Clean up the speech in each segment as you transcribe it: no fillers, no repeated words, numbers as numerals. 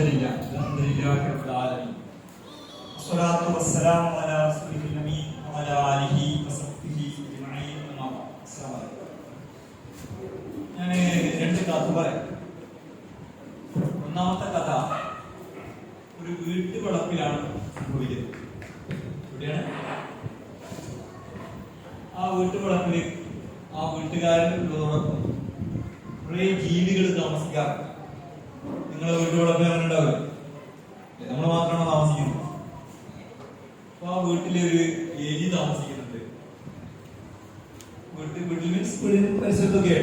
لله الحمد لله رب العالمين والصلاة والسلام على رسوله الأمين وعلى آله وصحبه أجمعين أما بعد السلام عليكم. ഞാൻ രണ്ട് കഥ പറയാം. ഒന്നാമത്തെ കഥ ഒരു വീട്ടുവളപ്പിലാണ് സംഭവിക്കുന്നത്. എവിടെയാണ്? ആ വീട്ടുവളപ്പിൽ ആ വീട്ടുകാരനുള്ളതോടൊപ്പം കുറേ ജീവികൾ താമസിക്കാറുണ്ട്. നിങ്ങളെ വീട്ടുവളപ്പിൽ അങ്ങനെ ഉണ്ടാവില്ല, നമ്മൾ മാത്രമാണോ താമസിക്കുന്നത്? അപ്പൊ ആ വീട്ടിലൊരു എലി താമസിക്കുന്നുണ്ട്. വീട്ടിൽ മീൻസ് പരിസരത്തൊക്കെ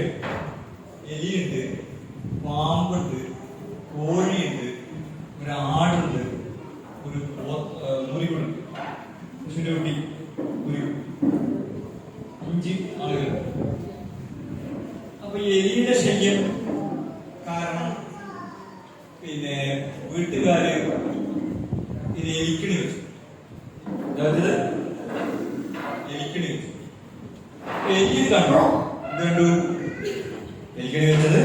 എലിയുണ്ട്, പാമ്പുണ്ട്, കോഴിയുണ്ട്, ഒരു ആടുണ്ട്, ഒരു മുറികളുണ്ട്, പശുവിന്റെ കുട്ടി, ഒരു 5 ആളുകൾ. അപ്പൊ എലിയുടെ ശല്യം കാരണം പിന്നെ വീട്ടുകാര് ഇത് എലിക്കണി വെച്ചു. എലിക്കണി വെച്ചു. എലി കണ്ടു. കണ്ടു എലിക്കണി വെച്ചത്.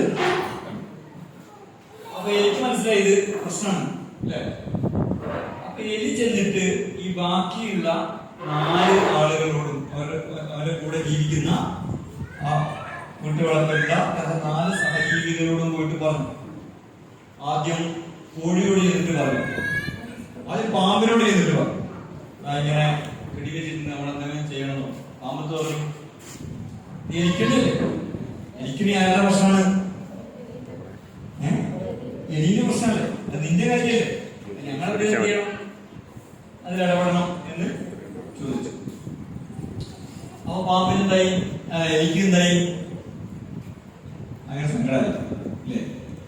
അപ്പൊ എനിക്ക് മനസ്സിലായി ഇത് പ്രശ്നമാണ് അല്ലെ. അപ്പൊ എലി ചെന്നിട്ട് ഈ ബാക്കിയുള്ള 4 ആളുകളോടും അവരുടെ കൂടെ ജീവിക്കുന്ന ആ വീട്ടുവളപ്പിലുള്ള 4 സഹജീവികളോടും പോയിട്ട് പറഞ്ഞു. ആദ്യം കോഴിയോട് ചെന്നിട്ട് പറഞ്ഞു, ആദ്യം പാമ്പിനോട് ചെന്നിട്ട് പറഞ്ഞു, ഇങ്ങനെ വെടിവെച്ചിട്ട് നമ്മളെന്തെങ്കിലും ചെയ്യണമെന്നോ. പാമ്പത്ത് പറഞ്ഞു, എലിക്കണ്ടല്ലേ, എലിക്കണി ആരുടെ പ്രശ്നമാണ്? എലിന്റെ പ്രശ്നമല്ലേ, അത് നിന്റെ കാര്യമല്ലേ, ഞങ്ങളെവിടെ ചെയ്യണം, അതിലിടപെടണം എന്ന് ചോദിച്ചു. അപ്പൊ പാമ്പിനെന്തായി, എലിക്കെന്തായി? അങ്ങനെ സങ്കടമായി അല്ലേ.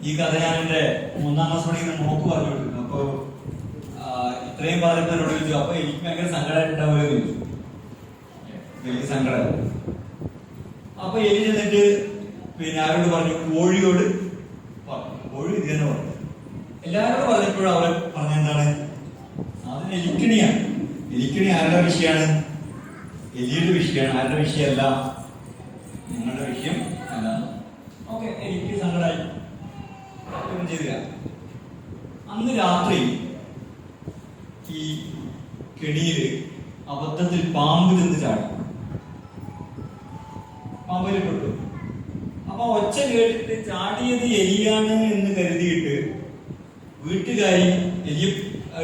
ഈ കഥ ഞാൻ എന്റെ 3ാം ക്ലാസ് പഠിക്കുന്ന മോക്ക് പറഞ്ഞു കൊടുക്കുന്നു. അപ്പൊ ഇത്രയും പറഞ്ഞവരോട് ചോദിച്ചു, അപ്പൊ എനിക്ക് ഭയങ്കര സങ്കടമായിട്ടുണ്ടാവുക ചോദിച്ചു. വലിയ സങ്കടം. അപ്പൊ എലി ചെന്നിട്ട് പിന്നെ ആരോട് പറഞ്ഞു? കോഴിയോട് പറഞ്ഞു. കോഴി ഇത് തന്നെ പറഞ്ഞു. എല്ലാവരോടും പറഞ്ഞപ്പോഴും അവർ പറഞ്ഞെന്താണ്? അതിന് എലിക്കണിയാണ്. എലിക്കണി ആരുടെ വിഷയമാണ്? എലിയുടെ വിഷയമാണ്, ആരുടെ വിഷയമല്ല, നിങ്ങളുടെ വിഷയം അല്ല. ഓക്കെ, എനിക്ക് സങ്കടമായി, ഒന്നും ചെയ്തില്ല. അന്ന് രാത്രി ഈ കെണിയില് അബദ്ധത്തിൽ പാമ്പ് ചെന്ന് ചാടി, പാമ്പിൽ പെട്ടു. അപ്പൊ ഒച്ച കേട്ടിട്ട് ചാടിയത് എലിയാണ് എന്ന് കരുതിയിട്ട് വീട്ടുകാരി എലി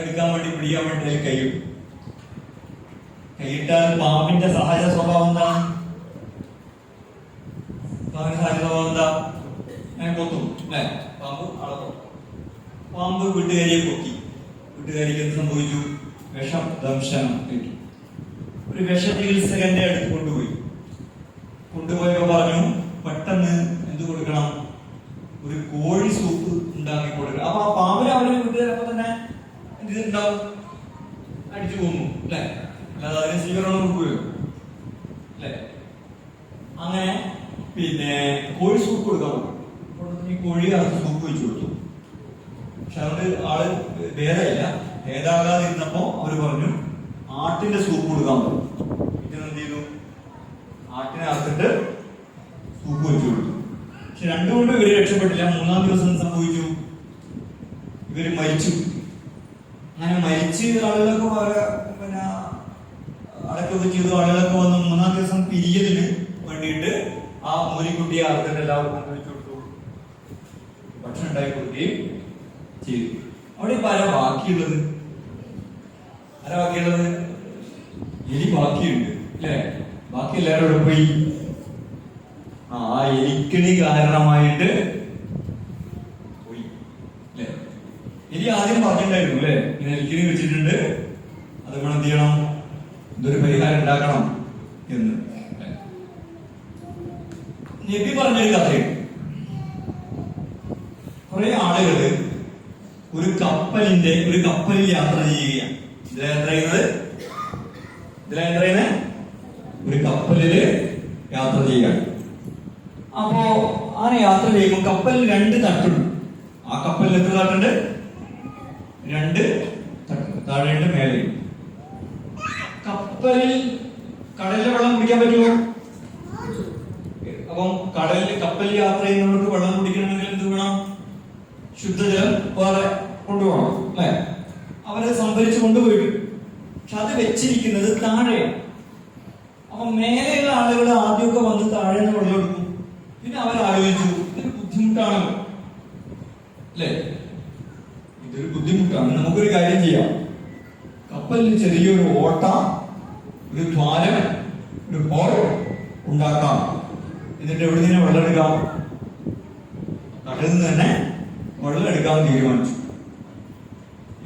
എടുക്കാൻ വേണ്ടി പിടിക്കാൻ വേണ്ടി കൈയിട്ടു. കൈയിട്ടാൽ പാമ്പിന്റെ സഹജ സ്വഭാവം എന്താണ്? പാമ്പിന്റെ സഹജ സ്വഭാവം എന്താ? ഞാൻ കൊത്തും അല്ലെ. പാമ്പ് അളക്കും. പാമ്പ് വീട്ടുകാരിയെ കൊത്തി. വീട്ടുകാരിക്ക് എന്ത് സംഭവിച്ചു? വിഷദംശനം കിട്ടി. ഒരു വിഷ ചികിത്സകന്റെ അടുത്ത് കൊണ്ടുപോയി. കൊണ്ടുപോയപ്പോ പറഞ്ഞു, പെട്ടെന്ന് എന്ത് കൊടുക്കണം? ഒരു കോഴി സൂപ്പ് ഉണ്ടാക്കി കൊടുക്കണം. അപ്പൊ ആ പാമ്പിനെ അവര് വീട്ടുകാരപ്പോ തന്നെ എന്തുണ്ടാവും? അടിച്ചു പോകുന്നു അല്ലെ. അല്ലാതെ അതിന് സ്വീകരണം കൊടുക്കുകയോ അല്ലെ. അങ്ങനെ പിന്നെ കോഴി സൂപ്പ് കൊടുക്കാൻ പോകും. ഈ കോഴി അത് സൂപ്പ് വെച്ചു കൊടുത്തു. പക്ഷെ അതുകൊണ്ട് ആള് ഭേദമില്ല. ഭേദാകാതിരുന്നപ്പോ അവര് പറഞ്ഞു ആട്ടിന്റെ സൂപ്പ് കൊടുക്കാൻ പോകും. ഇതെന്ത് ചെയ്തു? ആട്ടിനെ അറുത്തിട്ട് സൂപ്പ് വെച്ചു കൊടുത്തു. പക്ഷെ രണ്ടുകൊണ്ടും ഇവര് രക്ഷപ്പെട്ടില്ല. 3ാം ദിവസം സംഭവിച്ചു, ഇവര് മരിച്ചു. അങ്ങനെ മരിച്ച് ആളുകളൊക്കെ പിന്നെ അടക്കൊക്കെ ചെയ്തു. ആളുകളൊക്കെ വന്ന് 3ാം ദിവസം പിരിയതിന് വേണ്ടിയിട്ട് ആ മൂലിക്കുട്ടിയെ അറുത്തിട്ട് എല്ലാവർക്കും കഴിച്ചു കൊടുത്തു, ഭക്ഷണം ഉണ്ടാക്കി കൊടുക്കുകയും ചെയ്തു. അവിടെ ഇപ്പൊ ആരാ ബാക്കിയുള്ളത്? ആരാ ബാക്കിയുള്ളത്? എലി ബാക്കിയുണ്ട് അല്ലെ. ബാക്കി എല്ലാവരും ഇവിടെ പോയി. ആ എലിക്കണി കാരണമായിട്ട് പോയി അല്ലെ. എലി ആദ്യം പറഞ്ഞിട്ടുണ്ടായിരുന്നു അല്ലെ, ഇങ്ങനെ എലിക്കണി വെച്ചിട്ടുണ്ട്, അത് വേണം എന്ത് ചെയ്യണം, ഇതൊരു പരിഹാരം ഉണ്ടാക്കണം എന്ന്. നബി പറഞ്ഞൊരു കഥയുണ്ട്. കുറെ ആളുകള് ഒരു കപ്പലിൽ യാത്ര ചെയ്യുകയാണ്. ഇതിലെന്താ ഒരു കപ്പലില് യാത്ര ചെയ്യുകയാണ്. അപ്പോ ആ യാത്ര ചെയ്യുമ്പോൾ കപ്പലിൽ 2 തട്ടുണ്ട്. ആ കപ്പലിൽ എത്ര തട്ടുണ്ട്? 2 തട്ടുണ്ട്. താഴെയുണ്ട്, മേലെയുണ്ട്. കപ്പലിൽ കടലിലെ വെള്ളം കുടിക്കാൻ പറ്റുമോ? അപ്പം കപ്പലിൽ യാത്ര ചെയ്യുന്നവർക്ക് വെള്ളം കുടിക്കണമെങ്കിൽ എന്ത് വേണം? ശുദ്ധജലം വേറെ കൊണ്ടുപോകണം അല്ലെ? അവരത് സംഭരിച്ച് കൊണ്ടുപോയി. പക്ഷെ അത് വെച്ചിരിക്കുന്നത് താഴെയാണ്. അപ്പൊ മേലെയുള്ള ആളുകൾ ആദ്യമൊക്കെ വന്ന് താഴെ നിന്ന് വെള്ളം എടുക്കും. പിന്നെ അവരാലോചിച്ചു ഇതൊരു ബുദ്ധിമുട്ടാണല്ലോ അല്ലെ, ഇതൊരു ബുദ്ധിമുട്ടാണ്, നമുക്കൊരു കാര്യം ചെയ്യാം, കപ്പലിൽ ചെറിയൊരു ഓട്ട, ഒരു ദ്വാരം, ഒരു ഹോൾ ഉണ്ടാക്കാം. എന്നിട്ട് എവിടെ നിന്ന് വെള്ളം എടുക്കാം? കടലിൽ നിന്ന് തന്നെ വെള്ളം എടുക്കാൻ തീരുമാനിച്ചു.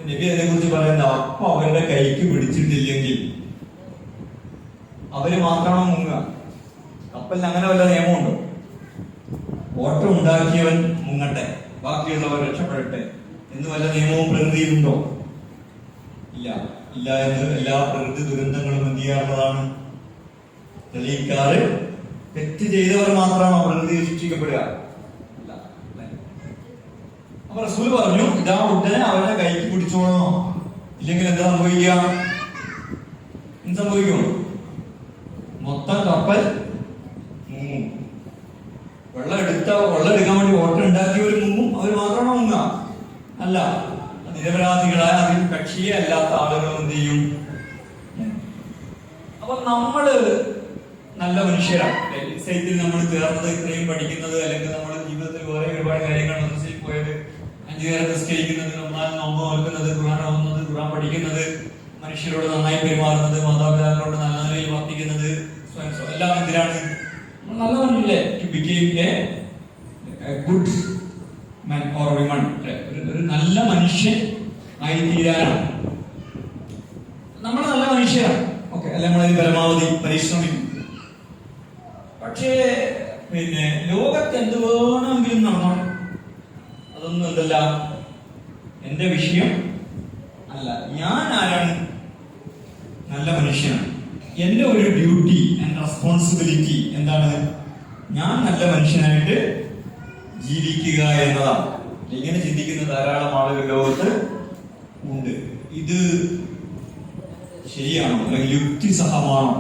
നബി അതിനെ കുറിച്ച് പറയുന്നത്, അപ്പൊ അവരുടെ കൈക്ക് പിടിച്ചിട്ടില്ലെങ്കിൽ അവര് മാത്രമാണോ മുങ്ങുക? കപ്പലിന് അങ്ങനെ വല്ല നിയമമുണ്ടോ? ഓട്ടം ഉണ്ടാക്കിയവൻ മുങ്ങട്ടെ, ബാക്കിയുള്ളവർ രക്ഷപ്പെടട്ടെ എന്ന് വല്ല നിയമവും പ്രകൃതിയിലുണ്ടോ? ഇല്ല. ഇല്ല എന്ന് എല്ലാ പ്രകൃതി ദുരന്തങ്ങളും എന്ത് ചെയ്യാറുള്ളതാണ്? തെളിയിക്കാറ്. തെറ്റ് ചെയ്തവർ മാത്രമാണോ പ്രകൃതി ശിക്ഷിക്കപ്പെടുക? അപ്പൊ റസൂൽ പറഞ്ഞു, ഇതാ ഉടനെ അവരുടെ കൈക്ക് പിടിച്ചോളണോ, ഇല്ലെങ്കിൽ എന്താ സംഭവിക്കുക? എന്ത് സംഭവിക്കും? മൊത്തം കപ്പൽ മുങ്ങും. വെള്ളം എടുക്കാൻ വേണ്ടി ഓട്ടം ഉണ്ടാക്കിയവർ മുങ്ങും. അവർ മാത്രമാണോ മുങ്ങുക? അല്ല, നിരപരാധികളായ അതിൽ കക്ഷിയെ അല്ലാത്ത ആളുകൾ എന്ത് ചെയ്യും? അപ്പൊ നമ്മള് നല്ല മനുഷ്യരാണ്. ഇൻസൈറ്റിൽ നമ്മൾ ചേർന്നത്, ഇത്രയും പഠിക്കുന്നത്, അല്ലെങ്കിൽ നമ്മുടെ ജീവിതത്തിൽ വേറെ ഒരുപാട് കാര്യങ്ങൾ മനസ്സിൽ പോയത്, 5 നേരം നിസ്കരിക്കുന്നത്, നന്നായി നോമ്പ് നോക്കുന്നത്, ഖുർആൻ ഓതുന്നത്, ഖുർആൻ പഠിക്കുന്നത്, മനുഷ്യരോട് നന്നായി പെരുമാറുന്നത്, മാതാപിതാക്കളോട് നല്ല നിലയിൽ വർത്തിക്കുന്നത്, എല്ലാം എന്തിനാണ്? നല്ല മനുഷ്യല്ലേ? To become a good man or women, ഒരു നല്ല മനുഷ്യൻ ആയി തീരാനാണ് നമ്മൾ നല്ല മനുഷ്യരാണ്. ഓക്കെ, അല്ലെ? നമ്മളതിന് പരമാവധി പരിശ്രമിക്കും. പക്ഷേ പിന്നെ ലോകത്ത് എന്ത് വേണമെങ്കിലും നടന്നോട്ടെ, അതൊന്നും എന്തല്ല എന്റെ വിഷയം അല്ല. ഞാൻ ആരാണ്? നല്ല മനുഷ്യനാണ്. എന്റെ ഒരു ഡ്യൂട്ടി ആൻഡ് റെസ്പോൺസിബിലിറ്റി എന്താണ്? ഞാൻ നല്ല മനുഷ്യനായിട്ട് ജീവിക്കുക എന്നതാണ്. ഇങ്ങനെ ചിന്തിക്കുന്ന ധാരാളം ആളുകൾ ലോകത്ത് ഉണ്ട്. ഇത് ശരിയാണോ, അല്ലെങ്കിൽ യുക്തിസഹമാണോ,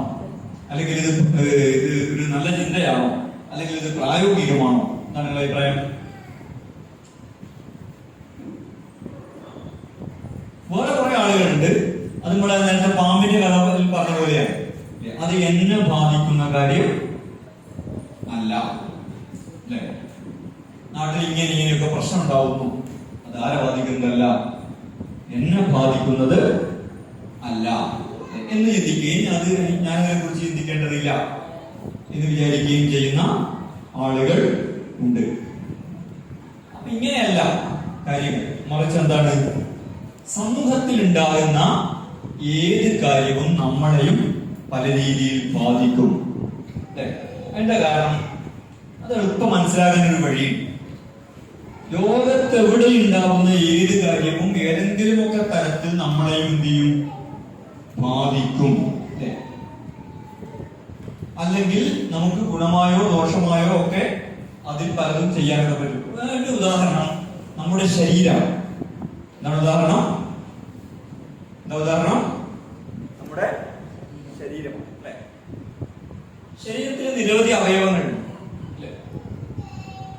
അല്ലെങ്കിൽ ഇത് ഒരു നല്ല ചിന്തയാണോ, അല്ലെങ്കിൽ ഇത് പ്രായോഗികമാണോ? എന്താണ് നിങ്ങളുടെ അഭിപ്രായം? വേറെ കുറെ ആളുകളുണ്ട്, അത് നമ്മളെ നേരത്തെ പാമ്പിന്റെ കഥ പറഞ്ഞ പോലെയാണ്. അത് എന്നെ ബാധിക്കുന്ന കാര്യം അല്ല അല്ലെ? നാട്ടിൽ ഇങ്ങനെയൊക്കെ പ്രശ്നം ഉണ്ടാവുന്നു, അത് ആരെ ബാധിക്കുന്നതല്ല, എന്നെ ബാധിക്കുന്നത് അല്ല എന്ന് ചിന്തിക്കുകയും അത് ഞാനതിനെ കുറിച്ച് ചിന്തിക്കേണ്ടതില്ല എന്ന് വിചാരിക്കുകയും ചെയ്യുന്ന ആളുകൾ ഉണ്ട്. അപ്പൊ ഇങ്ങനെയല്ല കാര്യങ്ങൾ. മറിച്ച് എന്താണ്? സമൂഹത്തിൽ ഉണ്ടാകുന്ന ഏത് കാര്യവും നമ്മളെയും പല രീതിയിൽ ബാധിക്കും. അതിന്റെ കാരണം അത് എളുപ്പം മനസ്സിലാകാൻ ഒരു വഴി, ലോകത്ത് എവിടെ ഉണ്ടാവുന്ന ഏത് കാര്യവും ഏതെങ്കിലുമൊക്കെ തരത്തിൽ നമ്മളെയും എന്ത് ചെയ്യും? ബാധിക്കും. അല്ലെങ്കിൽ നമുക്ക് ഗുണമായോ ദോഷമായോ ഒക്കെ അതിൽ പലതും ചെയ്യാനൊക്കെ പറ്റും. വേണ്ട ഉദാഹരണം നമ്മുടെ ശരീരം. എന്താണ് ഉദാഹരണം? നമ്മുടെ ശരീരം. ശരീരത്തിന് നിരവധി അവയവങ്ങളുണ്ട്.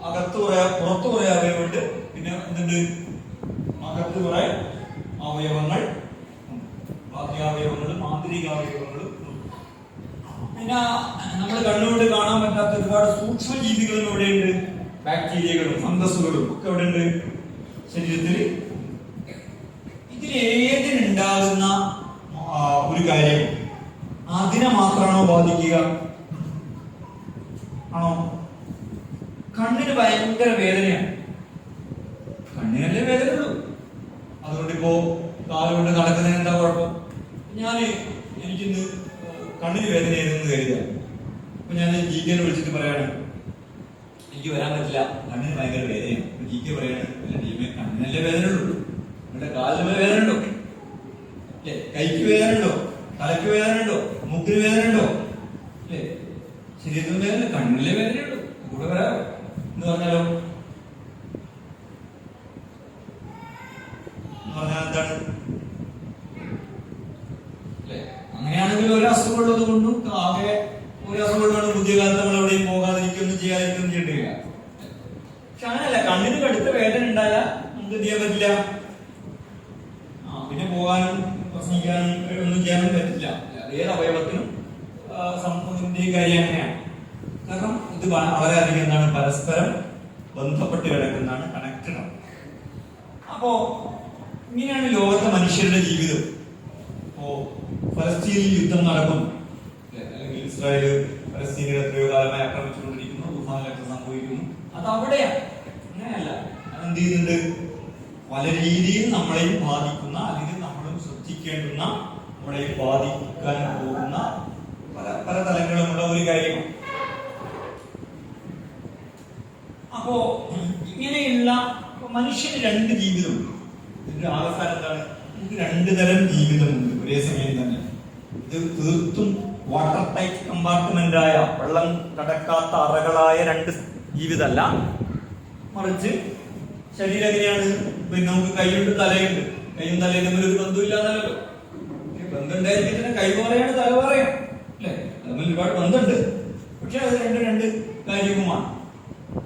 അകത്ത് കുറെ, പുറത്ത് കുറെ അവയവമുണ്ട്. പിന്നെ എന്തുണ്ട്? അകത്ത് കുറെ അവയവങ്ങൾ, ബാക്കി അവയവങ്ങളും ആന്തരിക അവയവങ്ങളും. പിന്നെ നമ്മൾ കണ്ണുകൊണ്ട് കാണാൻ പറ്റാത്ത ഒരുപാട് സൂക്ഷ്മ ജീവികളും എവിടെയുണ്ട്? ബാക്ടീരിയകളും ഫംഗസുകളും ഒക്കെ എവിടെയുണ്ട്? ശരീരത്തിൽ. ഇതിലേതിനുണ്ടാകുന്ന ഒരു കാര്യം അതിനെ മാത്രമാണോ ബാധിക്കുക? ആണോ? കണ്ണിന് ഭയങ്കര വേദനയാണ്, കണ്ണിനല്ലേ വേദനയുള്ളൂ. അതുകൊണ്ടിപ്പോ കാലുകൊണ്ട് നടക്കുന്നതിന് എന്താ കുഴപ്പം? എനിക്കിന്ന് കണ്ണിന് വേദനയായിരുന്നു കരുതുക. അപ്പൊ ഞാൻ GK വിളിച്ചിട്ട് പറയാണ്, എനിക്ക് വരാൻ പറ്റില്ല, കണ്ണിന് ഭയങ്കര വേദനയാണ്. GK പറയാണ്, കണ്ണിനല്ലേ വേദനയുള്ളൂ, നിങ്ങളുടെ കാലിന് വേദന ഉണ്ടോ? കൈക്ക് വേദന ഉണ്ടോ? തലയ്ക്ക് വേദന ഉണ്ടോ? മൂക്കിന് വേദന ഉണ്ടോ? ശരീരത്തിന് വേദന, കണ്ണിലെ വേദനയുള്ളൂ, കൂടെ വരാമോ എന്ന് പറഞ്ഞാലോ? എന്താണ്? അങ്ങനെയാണെങ്കിൽ ഒരു അസുഖമുള്ളത് കൊണ്ടും ആകെ ഒരു അസുഖമുള്ളതാണ് പുതിയ കാലത്ത് നമ്മൾ എവിടെയും പോകാതിരിക്കൊന്നും ചെയ്യാതിരിക്കൊന്നും ചെയ്യേണ്ടില്ല. പക്ഷെ അങ്ങനെയല്ല, കണ്ണിന് കടുത്ത വേദന ഉണ്ടായാൽ പറ്റില്ല. പിന്നെ പോകാനും പ്രസംഗിക്കാനും ഒന്നും ചെയ്യാനും പറ്റില്ല. ഏത് അവയവത്തിനും സമൂഹത്തിന്റെയും കാര്യം അങ്ങനെയാണ്. കാരണം ഇത് വളരെയധികം എന്താണ് പരസ്പരം ബന്ധപ്പെട്ട് കിടക്കുന്നതാണ്, കണക്റ്റഡ് ആണ്. അപ്പോ ഇങ്ങനെയാണ് ലോകത്തെ മനുഷ്യരുടെ ജീവിതം. ഇപ്പോ ഫലസ്തീനിൽ യുദ്ധം നടക്കുന്നു, അല്ലെങ്കിൽ ഇസ്രായേൽ ഫലസ്തീനിൽ എത്രയോ കാലമായി ആക്രമിച്ചുകൊണ്ടിരിക്കുന്നു, തുഫാനിലൊക്കെ സംഭവിക്കുന്നു. അത് അവിടെയാണ്, അങ്ങനെയല്ല. അതെന്ത് ചെയ്യുന്നുണ്ട്? പല രീതിയിൽ നമ്മളെയും ബാധിക്കുന്ന, അല്ലെങ്കിൽ നമ്മളും ശ്രദ്ധിക്കേണ്ടുന്ന, നമ്മളെയും ബാധിക്കാൻ പോകുന്ന പല തലങ്ങളുമുള്ള ഒരു കാര്യമാണ്. അപ്പോ ഇങ്ങനെയുള്ള മനുഷ്യന് രണ്ട് ജീവിതമുണ്ട്. ഇതിന്റെ അവസാനം എന്താണ്? നമുക്ക് രണ്ടു തരം ജീവിതമുണ്ട് ഒരേ സമയം തന്നെ. ഇത് തീർത്തും വാട്ടർ ടൈറ്റ് കമ്പാർട്ട്മെന്റായ, വെള്ളം കടക്കാത്ത അറകളായ രണ്ട് ജീവിതമല്ല. മറിച്ച് ശരീരം എങ്ങനെയാണ്? പിന്നെ നമുക്ക് കൈയുണ്ട്, തലയുണ്ട്. കൈയും തലയും തമ്മിൽ ഒരു ബന്ധമില്ലാന്നല്ലോ. ബന്ധം ഉണ്ടായിരിക്കും, കൈ പറയാണ്, തല പറയാം, അല്ലെ? തമ്മിൽ ഒരുപാട് ബന്ധമുണ്ട്. പക്ഷെ അത് രണ്ട് കാര്യവുമാണ്.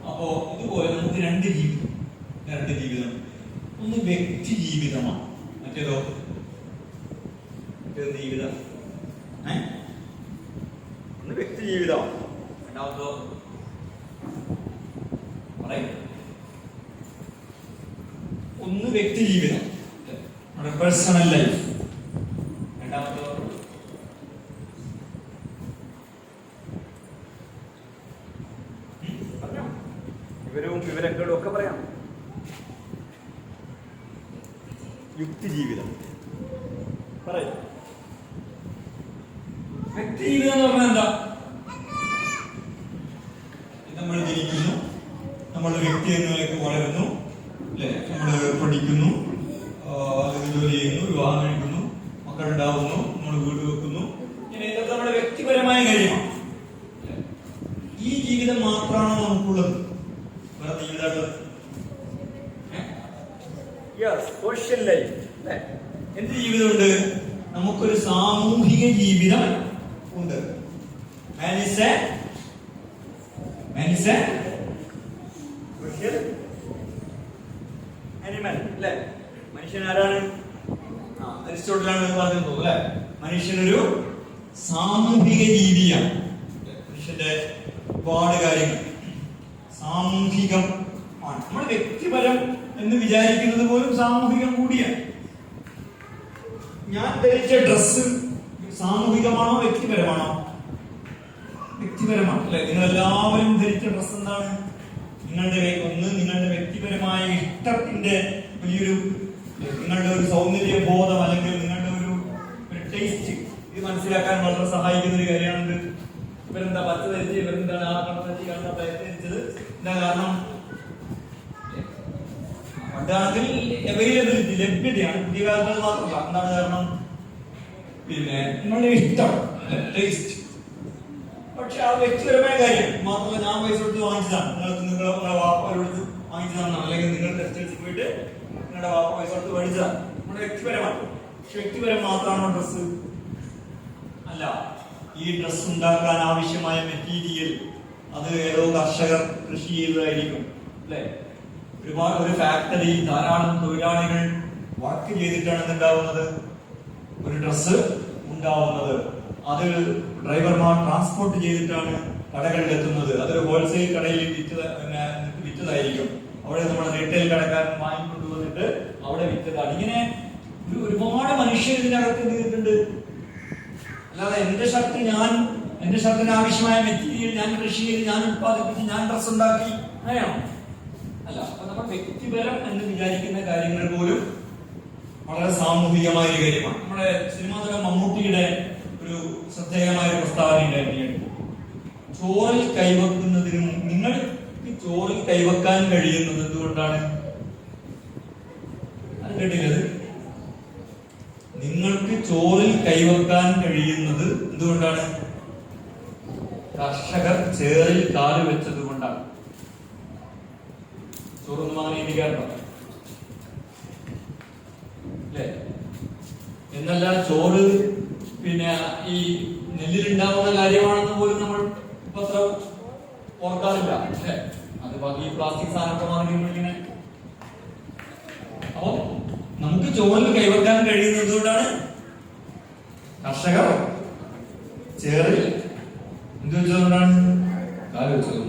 അപ്പോ ഇതുപോലെ നമുക്ക് രണ്ട് ജീവിതം. ഒന്ന് വ്യക്തി ജീവിതമാണ്, മറ്റേതോ ജീവിതം. ഒന്ന് വ്യക്തി ജീവിതമാണ്, രണ്ടാമതോ പറയും ഒന്ന് വ്യക്തി ജീവിതം, നമ്മുടെ പേഴ്സണൽ ലൈഫ്. രണ്ടാമതോ വിവരങ്ങളും ഒക്കെ പറയാം. യുക്തി ജീവിതം പറയും. വ്യക്തി ജീവിതം എന്ന് പറഞ്ഞാൽ എന്താ? നമ്മൾ ജനിക്കുന്നു, നമ്മൾ വ്യക്തി എന്നതിലേക്ക് വളരുന്നു, അല്ലെ? നമ്മൾ പഠിക്കുന്നു, അല്ലെങ്കിൽ ജോലി ചെയ്യുന്നു, വിവാഹം കഴിക്കുന്നു, മക്കളുണ്ടാവുന്നു, നമ്മൾ വീട് വെക്കുന്നു. ഇങ്ങനെ ഇതൊക്കെ നമ്മുടെ വ്യക്തിപരമായ കാര്യമാണ്. ഈ ജീവിതം മാത്രമാണ് നമുക്കുള്ളത്. വേറെ ജീവിതമുള്ളത് സോഷ്യൽ ലൈഫ്. എന്ത് ജീവിതമുണ്ട്? നമുക്കൊരു സാമൂഹിക ജീവിതം ഉണ്ട്. മനുഷ്യൻ ആരാണ്? അരിസ്റ്റോട്ടിലാണ് പറഞ്ഞത് അല്ലെ? മനുഷ്യനൊരു സാമൂഹിക ജീവിയാണ്. മനുഷ്യന്റെ ഒരുപാട് കാര്യങ്ങൾ സാമൂഹികം ആണ്. നമ്മൾ വ്യക്തിപരം എന്ന് വിചാരിക്കുന്നത് പോലും സാമൂഹികം കൂടിയാണ്. ഞാൻ ധരിച്ച ഡ്രസ്സ് സാമൂഹികമാണോ വ്യക്തിപരമാണോ? വ്യക്തിപരമാണ്, അല്ലെ? നിങ്ങൾ എല്ലാവരും ധരിച്ച ഡ്രസ്സ് എന്താണ്? നിങ്ങളുടെ വ്യക്തിപരമായ ഇഷ്ടത്തിന്റെ വലിയൊരു, നിങ്ങളുടെ ഒരു സൗന്ദര്യ ബോധം, അല്ലെങ്കിൽ നിങ്ങളുടെ ഒരു ടേസ്റ്റ്, ഇത് മനസ്സിലാക്കാൻ വളരെ സഹായിക്കുന്ന ഒരു കാര്യമാണ്. ഇവരെന്താ പച്ച ധരിച്ച്, ഇവരെന്താണ് ആ കളർ ധരിച്ചത്? എന്താ കാരണം? പണ്ടാണെങ്കിൽ അവൈലബിലിറ്റി, ലഭ്യതയാണ്. പുതിയ കാലത്ത് മാത്രമല്ല. എന്താണ് കാരണം? പിന്നെ നിങ്ങളുടെ ഇഷ്ടം, ടേസ്റ്റ്. പക്ഷെ ആ വ്യക്തിപരമായ കാര്യം മാത്രമല്ല. ഞാൻ പൈസ കൊടുത്ത് വാങ്ങിച്ചതാണ്, നിങ്ങളുടെ വാപ്പയോട് വാങ്ങിച്ചതാണ്, അല്ലെങ്കിൽ നിങ്ങൾ ടെക്സ്റ്റൈൽസിൽ പോയിട്ട് നിങ്ങളുടെ വാപ്പ പൈസ കൊടുത്ത് മേടിച്ചതാണ്. നമ്മുടെ വ്യക്തിപരമാണ്. പക്ഷെ വ്യക്തിപരം മാത്രമാണോ ഡ്രസ്സ്? അല്ല. ഈ ഡ്രസ്സ് ഉണ്ടാക്കാൻ ആവശ്യമായ മെറ്റീരിയൽ അത് ഏതോ കർഷകർ കൃഷി ചെയ്തതായിരിക്കും, അല്ലെ? ഒരു ഫാക്ടറി ധാരാളം തൊഴിലാളികൾ വർക്ക് ചെയ്തിട്ടാണ് എന്തുണ്ടാവുന്നത്? ഒരു ഡ്രസ്സ് ഉണ്ടാവുന്നത്. അത് ഡ്രൈവർമാർ ട്രാൻസ്പോർട്ട് ചെയ്തിട്ടാണ് കടകളിൽ എത്തുന്നത്. അതൊരു ഹോൾസെയിൽ കടയിൽ വിറ്റതായിരിക്കും. അവിടെ നമ്മുടെ റീറ്റെയിൽ കടക്കാരൻ വാങ്ങിക്കൊണ്ട് വന്നിട്ട് അവിടെ വിറ്റതാണ്. ഇങ്ങനെ ഒരുപാട് മനുഷ്യർ ഇതിനകത്ത് ചെയ്തിട്ടുണ്ട്. അല്ലാതെ എന്റെ ഷർട്ടിന് ആവശ്യമായ മെറ്റീരിയൽ ഞാൻ കൃഷി ചെയ്ത്, ഞാൻ ഉത്പാദിപ്പിച്ച്, ഞാൻ ഡ്രസ് ഉണ്ടാക്കി, അങ്ങനെയാണോ? അല്ല. അപ്പൊ നമ്മൾ വ്യക്തിപരം എന്ന് വിചാരിക്കുന്ന കാര്യങ്ങൾ പോലും വളരെ സാമൂഹികമായ ഒരു കാര്യമാണ്. നമ്മുടെ സിനിമാ താരം മമ്മൂട്ടിയുടെ ഒരു ശ്രദ്ധേയമായ ഒരു പ്രസ്താവന ഉണ്ടായിരുന്നു. ചോറിൽ കൈവെക്കുന്നതിനും, നിങ്ങൾക്ക് ചോറിൽ കൈവെക്കാൻ കഴിയുന്നത് എന്തുകൊണ്ടാണ്? അത് കേട്ടില്ലത്? നിങ്ങൾക്ക് ചോറിൽ കൈവെക്കാൻ കഴിയുന്നത് എന്തുകൊണ്ടാണ്? കർഷകർ ചേറിൽ കാല് വെച്ചത് കൊണ്ടാണ്. ചോറൊന്നും അങ്ങനെ ഇരിക്കാറുണ്ടോ? അല്ലേ? എന്നല്ല, ചോറ് പിന്നെ ഈ നെല്ലിലുണ്ടാവുന്ന കാര്യമാണെന്ന് പോലും നമ്മൾ ഇപ്പൊ അത്ര ഓർക്കാറില്ല, അല്ലേ? അത് ബാക്കി പ്ലാസ്റ്റിക് സാധനമൊക്കെ മാറി ഇങ്ങനെ. അപ്പൊ നമുക്ക് ചോറിൽ കൈവെക്കാൻ കഴിയുന്നത് എന്തുകൊണ്ടാണ്? കർഷകർ ചേറിൽ എന്ത് വെച്ചതുകൊണ്ടാണ്? കാല് വെച്ചതുകൊണ്ടാണ്.